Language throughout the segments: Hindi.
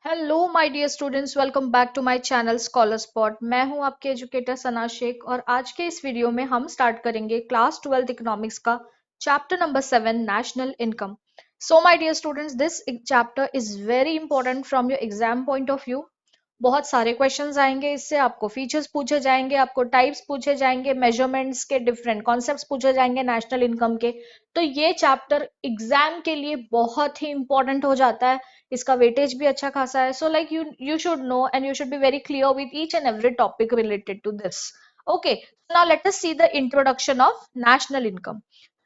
Hello my dear students, welcome back to my channel scholar spot. मैं हूं आपके एजुकेटर सना शेख और आज के इस वीडियो में हम स्टार्ट करेंगे क्लास 12th इकोनॉमिक्स का chapter number 7 national income. So my dear students, this chapter is very important from your exam point of view. बहुत सारे क्वेश्चंस आएंगे, इससे आपको फीचर्स पूछे जाएंगे, आपको टाइप्स पूछे जाएंगे, मेजरमेंट्स के डिफरेंट कॉन्सेप्ट्स पूछे जाएंगे नेशनल इनकम के। तो ये चैप्टर एग्जाम के लिए बहुत ही इंपॉर्टेंट हो जाता है। इसका वेटेज भी अच्छा खासा है। So like you should know and you should be very clear with each and every topic related to this. Okay, now let us see the introduction of national income.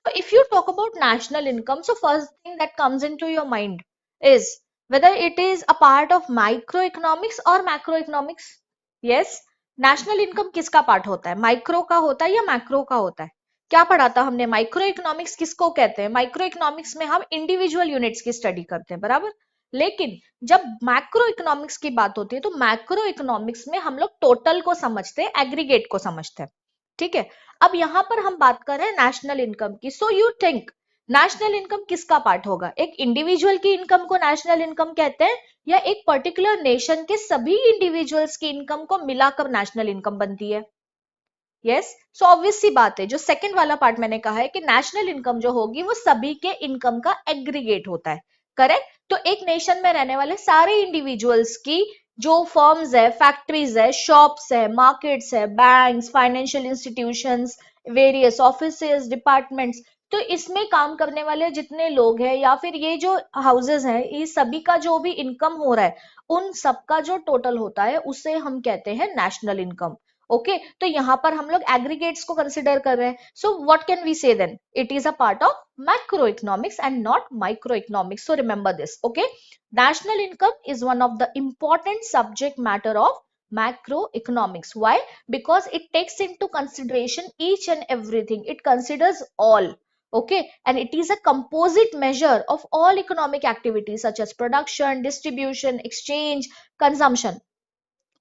So if you talk about national income, so first thing that comes into your mind is whether it is a part of microeconomics or macroeconomics. Yes, national income किसका पार्ट होता है? माइक्रो का होता है या मैक्रो का होता है? क्या पढ़ा था हमने? माइक्रो इकोनॉमिक्स किसको कहते हैं? माइक्रो इकोनॉमिक्स में हम इंडिविजुअल यूनिट्स की स्टडी करते हैं, बराबर। लेकिन जब मैक्रो इकोनॉमिक्स की बात होती है तो मैक्रो इकोनॉमिक्स में हम लोग टोटल को समझते हैं, एग्रीगेट को समझते हैं। ठीक है, अब यहां पर हम बात कर रहे हैं नेशनल इनकम की। So you think national income किसका पार्ट होगा? एक इंडिविजुअल की इनकम को नेशनल इनकम कहते हैं या एक पर्टिकुलर नेशन के सभी इंडिविजुअल्स की इनकम को मिलाकर नेशनल इनकम बनती है? यस, सो ऑब्वियस सी बात है, जो सेकंड वाला पार्ट मैंने कहा है कि नेशनल इनकम जो होगी वो सभी के इनकम का एग्रीगेट होता है। करेक्ट। तो एक नेशन में रहने वाले सारे इंडिविजुअल्स की जो फर्म्स है, फैक्ट्रीज है, शॉप्स है, मार्केट्स है, banks, financial institutions, various offices, departments, तो इसमें काम करने वाले जितने लोग हैं या फिर ये जो हाउसेज हैं, ये सभी का जो भी इनकम हो रहा है उन सबका जो टोटल होता है उसे हम कहते हैं नेशनल इनकम। ओके, तो यहां पर हम लोग एग्रीगेट्स को कंसिडर कर रहे हैं। So what can we say then? It is a part of macro economics and not micro economics. So remember this. Okay, national income is one of the important subject matter of macroeconomics. Why? Because it takes into consideration each and everything. It considers all. Okay, and it is a composite measure of all economic activities such as production, distribution, exchange, consumption.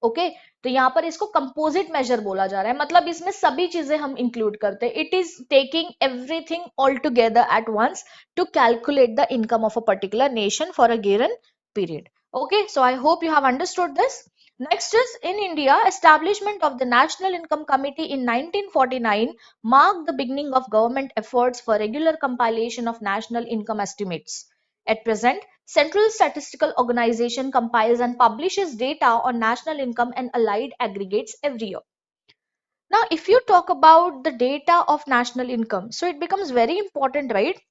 Okay, तो यहाँ पर इसको कंपोजिट मेजर बोला जा रहा है, मतलब इसमें सभी चीजें हम इंक्लूड करते हैं। It is taking everything all together at once to calculate the income of a particular nation for a given period. Okay, so I hope you have understood this. Next is in India, establishment of the National Income Committee in 1949 marked the beginning of government efforts for regular compilation of national income estimates. At present, Central Statistical Organization compiles and publishes data on national income and allied aggregates every year. Now, if you talk about the data of national income, so it becomes very important, right?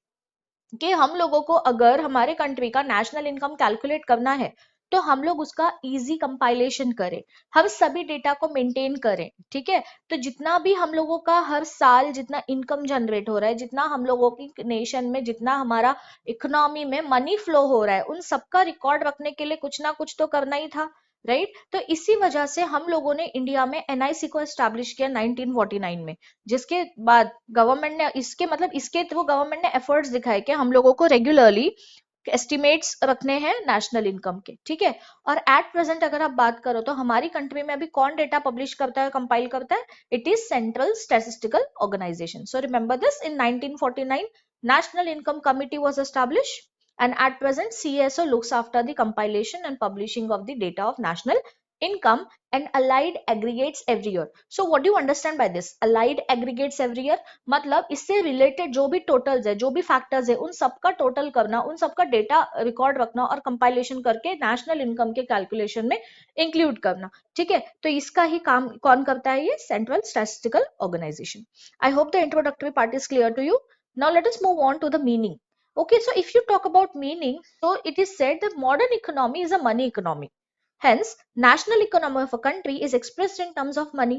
कि हम लोगों को अगर हमारे कंट्री का नेशनल इनकम कैलकुलेट करना है तो हम लोग उसका इजी कंपाइलेशन करें, हम सभी डेटा को मेंटेन करें। ठीक है, तो जितना भी हम लोगों का हर साल जितना इनकम जनरेट हो रहा है, जितना हम लोगों की नेशन में, जितना हमारा इकोनॉमी में मनी फ्लो हो रहा है, उन सबका रिकॉर्ड रखने के लिए कुछ ना कुछ तो करना ही था, राइट। तो इसी वजह से हम लोगों ने इंडिया में एनआईसी को एस्टैब्लिश किया 1949 में, जिसके बाद गवर्नमेंट ने इसके मतलब इसके थ्रू गवर्नमेंट ने एफर्ट्स दिखाए कि हम लोगों को रेगुलरली एस्टिमेट्स रखने हैं नेशनल इनकम के। ठीक है, और एट प्रेजेंट अगर आप बात करो तो हमारी कंट्री में अभी कौन डेटा पब्लिश करता है, कंपाइल करता है? It is central statistical organisation. So remember this, in 1949 national income committee was established, and at present CSO looks after the compilation and publishing of the data of national income and allied aggregates every year. So what do you understand by this? Allied aggregates every year मतलब इससे रिलेटेड जो भी टोटल्स है, जो भी फैक्टर्स है, उन सबका टोटल करना, उन सबका डेटा रिकॉर्ड रखना और कंपाइलेशन करके नेशनल इनकम के कैलकुलेशन में इंक्लूड करना। ठीक है, तो इसका ही काम कौन करता है? ये central statistical organisation. I hope the introductory part is clear to you. Now let us move on to the meaning. Okay, so if you talk about meaning, so it is said that modern economy is a money economy. Hence, national economy of a country is expressed in terms of money.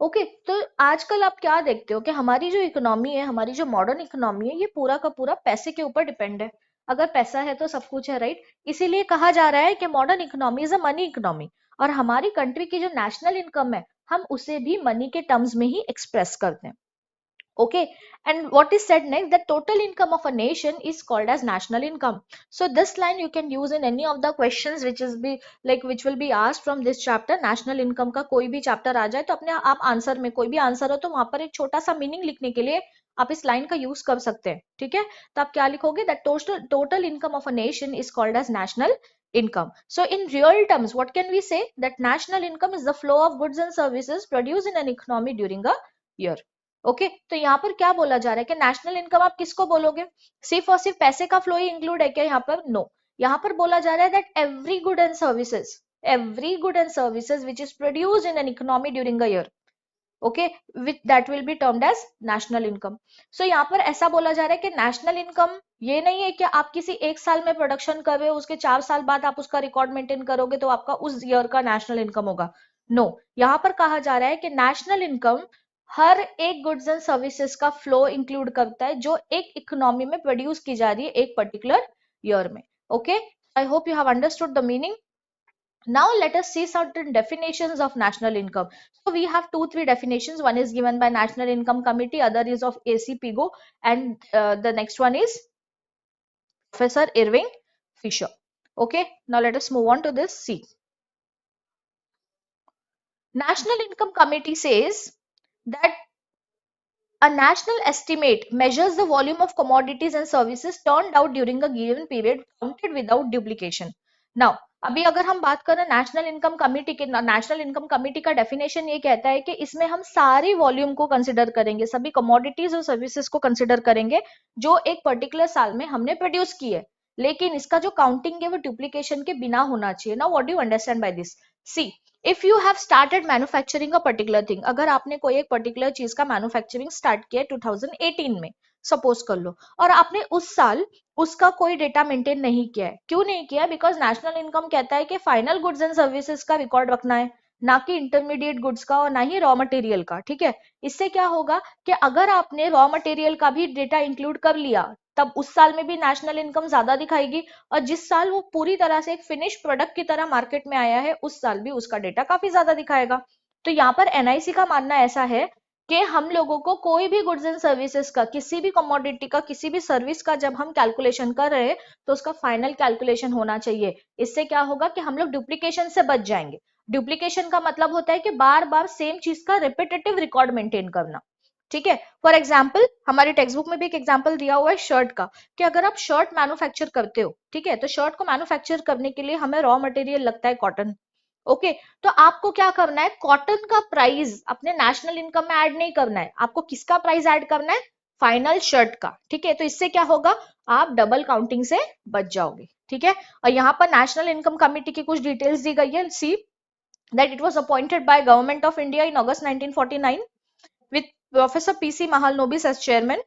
Okay, तो आजकल आप क्या देखते हो कि हमारी जो इकोनॉमी है, हमारी जो मॉडर्न इकोनॉमी है, ये पूरा का पूरा पैसे के ऊपर डिपेंड है। अगर पैसा है तो सब कुछ है, राइट। इसीलिए कहा जा रहा है कि modern economy is a money economy, और हमारी कंट्री की जो नेशनल इनकम है हम उसे भी मनी के टर्म्स में ही एक्सप्रेस करते हैं। Okay, and what is said next, the total income of a nation is called as national income. So this line you can use in any of the questions which is be like which will be asked from this chapter. national income का कोई भी चैप्टर आ जाए तो अपने आप आंसर में कोई भी आंसर हो तो वहां पर एक छोटा सा मीनिंग लिखने के लिए आप इस लाइन का यूज कर सकते हैं। ठीक है, तो आप क्या लिखोगे? That total income of a nation is called as national income. So in real terms, what can we say? That national income is the flow of goods and services produced in an economy during a year. Okay तो यहाँ पर क्या बोला जा रहा है कि नेशनल इनकम आप किसको बोलोगे? सिर्फ और सिर्फ पैसे का फ्लो ही इंक्लूड है क्या यहाँ पर? नो, यहाँ पर बोला जा रहा है that every good and services which is produced in an economy during a year, okay, with that will be termed as national income. So यहाँ पर ऐसा बोला जा रहा है कि नेशनल इनकम ये नहीं है कि आप किसी एक साल में प्रोडक्शन कर रहे हो, उसके 4 साल बाद आप उसका रिकॉर्ड मेंटेन करोगे तो आपका उस ईयर का नेशनल इनकम होगा. नो, यहाँ पर कहा जा रहा है कि नेशनल इनकम हर एक गुड्स एंड सर्विसेज का फ्लो इंक्लूड करता है जो एक इकोनॉमी में प्रोड्यूस की जा रही है एक पर्टिकुलर ईयर में. Okay, I hope you have understood the meaning. Now let us see certain definitions of national income. So we have 2-3 definitions. One is given by National Income Committee, other is of AC Pigo, and the next one is Professor Irving Fisher. Okay, now let us move on to this. See, National Income Committee says that a national estimate measures the volume of commodities and services turned out during a given period counted without duplication. Now, अभी अगर हम बात करें नेशनल इनकम कमिटी के, नेशनल इनकम कमिटी का डेफिनेशन ये कहता है कि इसमें हम सारी वॉल्यूम को कंसिडर करेंगे, सभी कमोडिटीज और सर्विसेज को कंसिडर करेंगे जो एक पर्टिकुलर साल में हमने प्रोड्यूस की है, लेकिन इसका जो काउंटिंग है वो डुप्लीकेशन के बिना होना चाहिए. Now what do you understand by this? See, if you have started manufacturing a particular thing, अगर आपने कोई एक पर्टिकुलर चीज का मैन्युफैक्चरिंग स्टार्ट किया 2018 में सपोज कर लो, और आपने उस साल उसका कोई डेटा मेंटेन नहीं किया है. क्यों नहीं किया? बिकॉज नेशनल इनकम कहता है कि फाइनल गुड्स एंड सर्विसेज का रिकॉर्ड रखना है, ना कि इंटरमीडिएट गुड्स का और ना ही रॉ मटेरियल का. ठीक है, इससे क्या होगा कि अगर आपने रॉ मटेरियल का भी डेटा इंक्लूड कर लिया तब उस साल में भी नेशनल इनकम ज्यादा दिखाएगी, और जिस साल वो पूरी तरह से एक फिनिश प्रोडक्ट की तरह मार्केट में आया है उस साल भी उसका डेटा काफी ज्यादा दिखाएगा. तो यहाँ पर एनआईसी का मानना ऐसा है कि हम लोगों को कोई भी गुड्स एंड सर्विसेज का, किसी भी कमोडिटी का, किसी भी सर्विस का जब हम कैलकुलेशन कर रहे हैं तो उसका फाइनल कैलकुलेशन होना चाहिए. इससे क्या होगा कि हम लोग डुप्लीकेशन से बच जाएंगे. डुप्लीकेशन का मतलब होता है कि बार बार सेम चीज का रिपीटेटिव रिकॉर्ड मेंटेन करना. ठीक है, फॉर एग्जाम्पल हमारी टेक्स्ट बुक में भी एक एग्जाम्पल दिया हुआ है शर्ट का, कि अगर आप शर्ट मैन्युफैक्चर करते हो, ठीक है, तो शर्ट को मैन्युफैक्चर करने के लिए हमें रॉ मटेरियल लगता है कॉटन. ओके, तो आपको क्या करना है, कॉटन का प्राइस अपने नेशनल इनकम में ऐड नहीं करना है, आपको किसका प्राइस ऐड करना है? फाइनल शर्ट का. ठीक है, तो इससे क्या होगा, आप डबल काउंटिंग से बच जाओगे. ठीक है, और यहाँ पर नेशनल इनकम कमिटी की कुछ डिटेल्स दी गई है. See that it was appointed by government of India in August 1949 with Professor P.C. Mahalanobis as chairman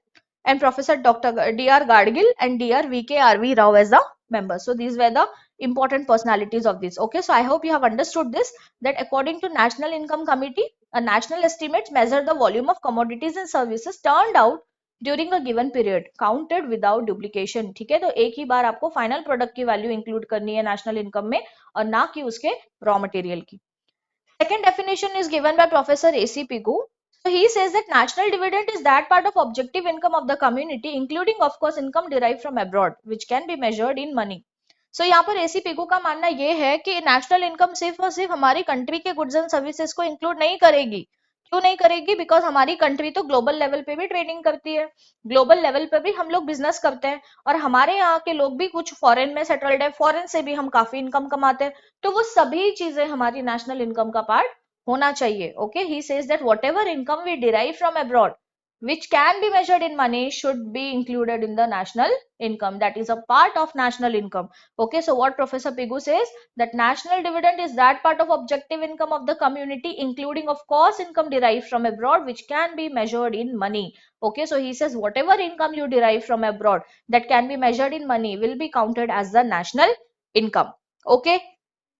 and Professor Dr. D.R. Gadgil and Dr. V.K.R.V. Rao as the members. So these were the important personalities of this. Okay, so I hope you have understood this, that according to National Income Committee, a national estimates measure the volume of commodities and services turned out during a given period counted without duplication. ठीक है, तो एक ही बार आपको फाइनल प्रोडक्ट की वैल्यू इंक्लूड करनी है नेशनल इनकम में और ना कि उसके रॉ मटेरियल की. Second definition is given by Professor A.C. Pigu. So he says that national dividend is that part of objective income of the community, including of course income derived from abroad, which can be measured in money. So यहाँ पर एसी पिगू का मानना ये है कि नेशनल इनकम सिर्फ और सिर्फ हमारी कंट्री के गुड्स एंड सर्विसेज को इंक्लूड नहीं करेगी. क्यों नहीं करेगी? बिकॉज हमारी कंट्री तो ग्लोबल लेवल पे भी ट्रेडिंग करती है, ग्लोबल लेवल पे भी हम लोग बिजनेस करते हैं, और हमारे यहाँ के लोग भी कुछ फॉरेन में सेटल्ड है, फॉरेन से भी हम काफी इनकम कमाते हैं, तो वो सभी चीजें हमारी नेशनल इनकम का पार्ट होना चाहिए. Okay, he says that whatever income we derive from abroad which can be measured in money should be included in the national income, that is a part of national income. Okay, so what Professor Pigu says, that national dividend is that part of objective income of the community, including of course income derived from abroad, which can be measured in money. Okay, so he says whatever income you derive from abroad that can be measured in money will be counted as the national income. Okay,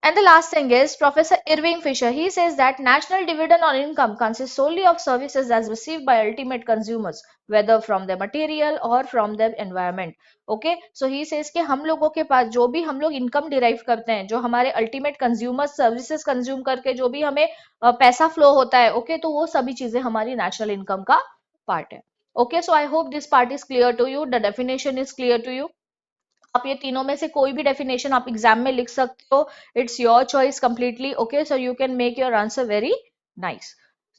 and the last thing is Professor Irving Fisher. He says that national dividend on income consists solely of services as received by ultimate consumers, whether from the material or from the environment. Okay, so he says कि हम लोगों के पास जो भी हम लोग इनकम डिराइव करते हैं, जो हमारे अल्टीमेट कंज्यूमर सर्विसेज कंज्यूम करके जो भी हमें पैसा फ्लो होता है, ओके, तो वो सभी चीजें हमारी नेशनल इनकम का पार्ट है. Okay, so I hope this part is clear to you, the definition is clear to you. आप ये तीनों में से कोई भी डेफिनेशन आप एग्जाम में लिख सकते हो, it's your choice completely. Okay, so you can make your answer very nice.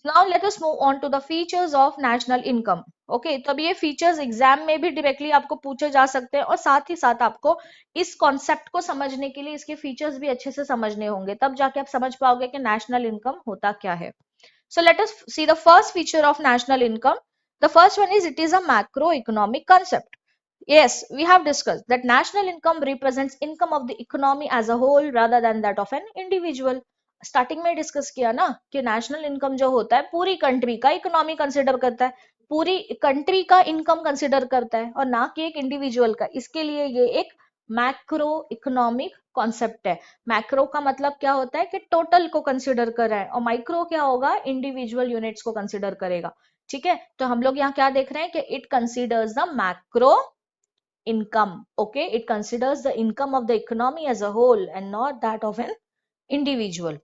Now let us move on to the features of national income. Okay तो अब ये फीचर्स एग्जाम में भी डायरेक्टली आपको पूछे जा सकते हैं और साथ ही साथ आपको इस कॉन्सेप्ट को समझने के लिए इसके फीचर्स भी अच्छे से समझने होंगे, तब जाके आप समझ पाओगे कि नेशनल इनकम होता क्या है. So let us see the first feature of national income. The first one is it is a macroeconomic concept. Yes, we have discussed that national income represents income of the economy as a whole rather than that of an individual. Starting में डिस्कस किया ना कि नेशनल इनकम जो होता है पूरी कंट्री का इकोनॉमी कंसिडर करता है, पूरी कंट्री का इनकम कंसिडर करता है और ना कि एक इंडिविजुअल का. इसके लिए ये एक मैक्रो इकोनॉमिक कॉन्सेप्ट है. मैक्रो का मतलब क्या होता है कि टोटल को कंसिडर कर रहा है और माइक्रो क्या होगा, इंडिविजुअल यूनिट्स को कंसिडर करेगा. ठीक है, तो हम लोग यहाँ क्या देख रहे हैं कि it considers the macro income. Okay, it considers the income of the economy as a whole and not that of an individual.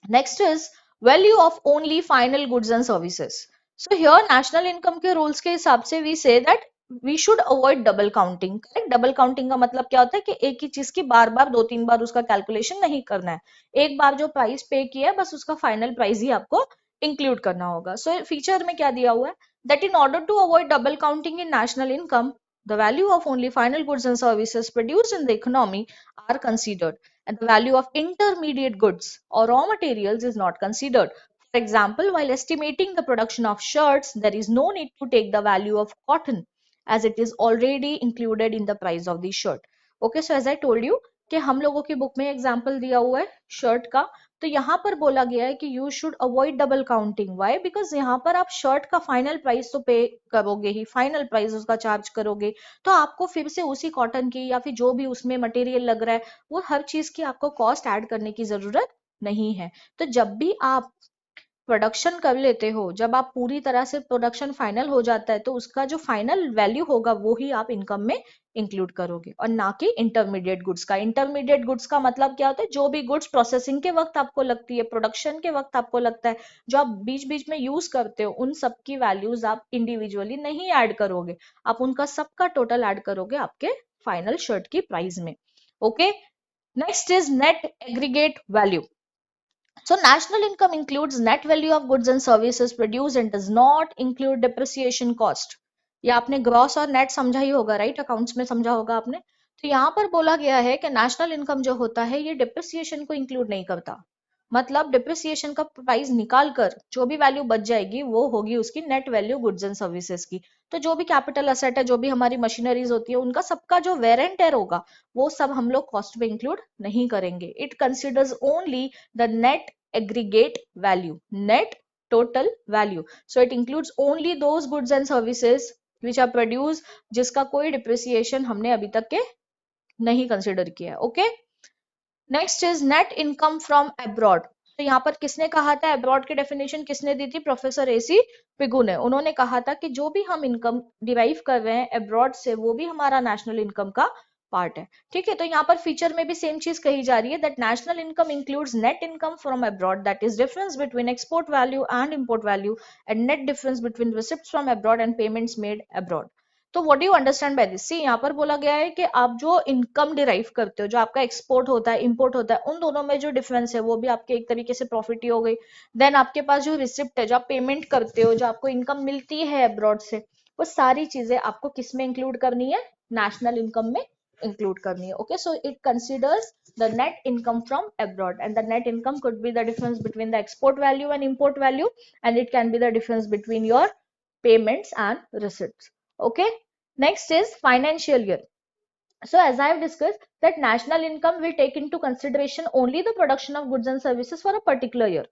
Next is value of only final goods and services. So here national income के rules के हिसाब से we say that we should avoid double counting. Correct? Double counting का मतलब क्या होता है कि एक ही चीज की बार बार दो तीन बार उसका कैलकुलेशन नहीं करना है. एक बार जो प्राइस पे किया है बस उसका फाइनल प्राइस ही आपको इंक्लूड करना होगा. सो फीचर में क्या दिया हुआ है, that in order to avoid double counting in national income, the value of only final goods and services produced in the economy are considered, and the value of intermediate goods or raw materials is not considered. For example, while estimating the production of shirts, there is no need to take the value of cotton as it is already included in the price of the shirt. Okay, so as I told you कि हम लोगों की बुक में एग्जाम्पल दिया हुआ है शर्ट का, तो यहाँ पर बोला गया है कि you should avoid double counting. Why? Because यहाँ पर आप शर्ट का फाइनल प्राइस तो पे करोगे ही, फाइनल प्राइस उसका चार्ज करोगे, तो आपको फिर से उसी कॉटन की या फिर जो भी उसमें मटेरियल लग रहा है वो हर चीज की आपको कॉस्ट ऐड करने की जरूरत नहीं है. तो जब भी आप प्रोडक्शन कर लेते हो, जब आप पूरी तरह से प्रोडक्शन फाइनल हो जाता है तो उसका जो फाइनल वैल्यू होगा वो ही आप इनकम में इंक्लूड करोगे और ना कि इंटरमीडिएट गुड्स का. इंटरमीडिएट गुड्स का मतलब क्या होता है, जो भी गुड्स प्रोसेसिंग के वक्त आपको लगती है, प्रोडक्शन के वक्त आपको लगता है, जो आप बीच बीच में यूज करते हो, उन सब की वैल्यूज आप इंडिविजुअली नहीं ऐड करोगे, आप उनका सबका टोटल ऐड करोगे आपके फाइनल शर्ट की प्राइस में. Okay, next is net aggregate value. So national income includes net value of goods and services produced and does not include depreciation cost. ये आपने ग्रॉस और नेट समझा ही होगा, राइट? अकाउंट्स में समझा होगा आपने. तो यहाँ पर बोला गया है कि नेशनल इनकम जो होता है ये डिप्रिसिएशन को इंक्लूड नहीं करता. मतलब डिप्रिसिएशन का प्राइस निकाल कर जो भी वैल्यू बच जाएगी वो होगी उसकी net value goods and services की. तो जो भी कैपिटल असेट है, जो भी हमारी मशीनरीज होती है, उनका सबका जो वेर एंड टेयर होगा वो सब हम लोग कॉस्ट में इंक्लूड नहीं करेंगे. It considers only the net aggregate value, net total value. So it includes only those goods and services which are produced जिसका कोई depreciation हमने अभी तक के नहीं कंसिडर किया है. Okay, next is net income from abroad. तो यहाँ पर किसने कहा था, अब्रॉड की डेफिनेशन किसने दी थी, प्रोफेसर एसी पिगू ने. उन्होंने कहा था कि जो भी हम इनकम डिराइव कर रहे हैं अब्रॉड से वो भी हमारा नेशनल इनकम का पार्ट है. ठीक है, तो यहाँ पर फीचर में भी सेम चीज कही जा रही है that national income includes net income from abroad, that is difference between export value and import value and net difference between receipts from abroad and payments made abroad. तो what do you understand by this? See, यहाँ पर बोला गया है कि आप जो इनकम डिराइव करते हो, जो आपका एक्सपोर्ट होता है, इंपोर्ट होता है, उन दोनों में जो डिफरेंस है वो भी आपके एक तरीके से प्रॉफिट ही हो गई. देन आपके पास जो रिसिप्ट है, जो आप पेमेंट करते हो, जो आपको इनकम मिलती है अब्रॉड से, वो सारी चीजें आपको किस में इंक्लूड करनी है, नेशनल इनकम में इंक्लूड करनी है. Okay, so it considers the net income from abroad and the net income could be the difference between the export value and import value and it can be the difference between your payments and receipts. Okay, next is financial year. So as I have discussed that national income will take into consideration only the production of goods and services for a particular year.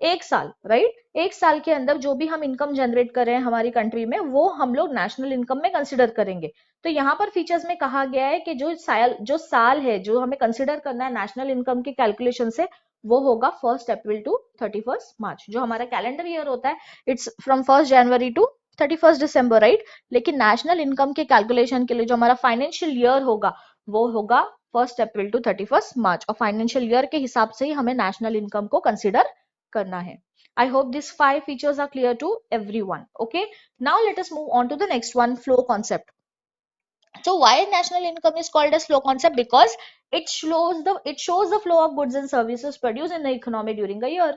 एक साल, राइट? एक साल के अंदर जो भी हम इनकम जनरेट कर रहे हैं हमारी कंट्री में वो हम लोग नेशनल इनकम में कंसिडर करेंगे. तो यहाँ पर फीचर्स में कहा गया है कि जो साल है जो हमें कंसिडर करना है नेशनल इनकम के कैलकुलेशन से, वो होगा 1 अप्रैल टू 31 मार्च. जो हमारा कैलेंडर ईयर होता है it's from 1 January to 31 December, right? लेकिन नेशनल इनकम के कैलकुलेशन के लिए जो हमारा फाइनेंशियल ईयर होगा वो होगा 1 अप्रैल टू 31 मार्च, और फाइनेंशियल ईयर के हिसाब से ही हमें नेशनल इनकम को कंसिडर करना है. I hope these 5 features are clear to everyone. Okay, now let us move on to the next one, flow concept. So why national income is called as flow concept? Because it shows the flow of goods and services produced in the economy during a year.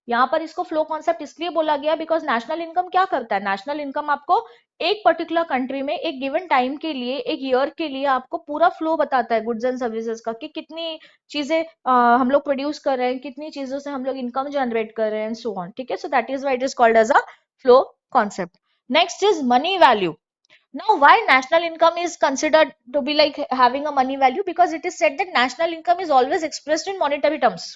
यहाँ पर इसको फ्लो कॉन्सेप्ट इसलिए बोला गया बिकॉज नेशनल इनकम क्या करता है, नेशनल इनकम आपको एक पर्टिकुलर कंट्री में एक गिवन टाइम के लिए, एक ईयर के लिए आपको पूरा फ्लो बताता है गुड्स एंड सर्विसेज का, कि कितनी चीजें हम लोग प्रोड्यूस कर रहे हैं, कितनी चीजों से हम लोग इनकम जनरेट कर रहे हैं, सो ऑन, ठीक है। So that is why it is called as a flow concept. Next is money value. Now, why national income is considered to be like having a money value? Because it is said that national income is always expressed in monetary terms.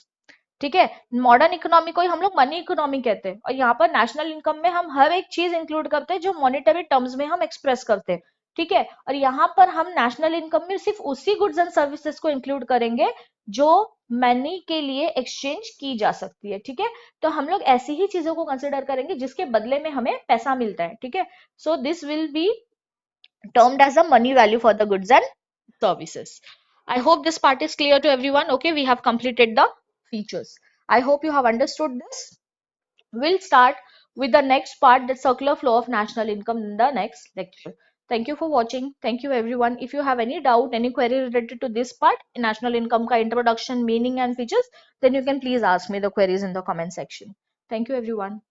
ठीक है, मॉडर्न इकोनॉमी को ही हम लोग मनी इकोनॉमी कहते हैं, और यहाँ पर नेशनल इनकम में हम हर एक चीज इंक्लूड करते हैं जो मॉनेटरी टर्म्स में हम एक्सप्रेस करते हैं, ठीक है। और यहाँ पर हम नेशनल इनकम में सिर्फ उसी गुड्स एंड सर्विसेज को इंक्लूड करेंगे जो मनी के लिए एक्सचेंज की जा सकती है, ठीक है। तो हम लोग ऐसी ही चीजों को कंसिडर करेंगे जिसके बदले में हमें पैसा मिलता है, ठीक है। So this will be termed as a money value for the goods and services. I hope this part is clear to everyone. Okay, we have completed the features. I hope you have understood this. We'll start with the next part, the circular flow of national income, in the next lecture. Thank you for watching. Thank you everyone. If you have any doubt, any query related to this part, national income ka introduction, meaning and features, then you can please ask me the queries in the comment section. Thank you everyone.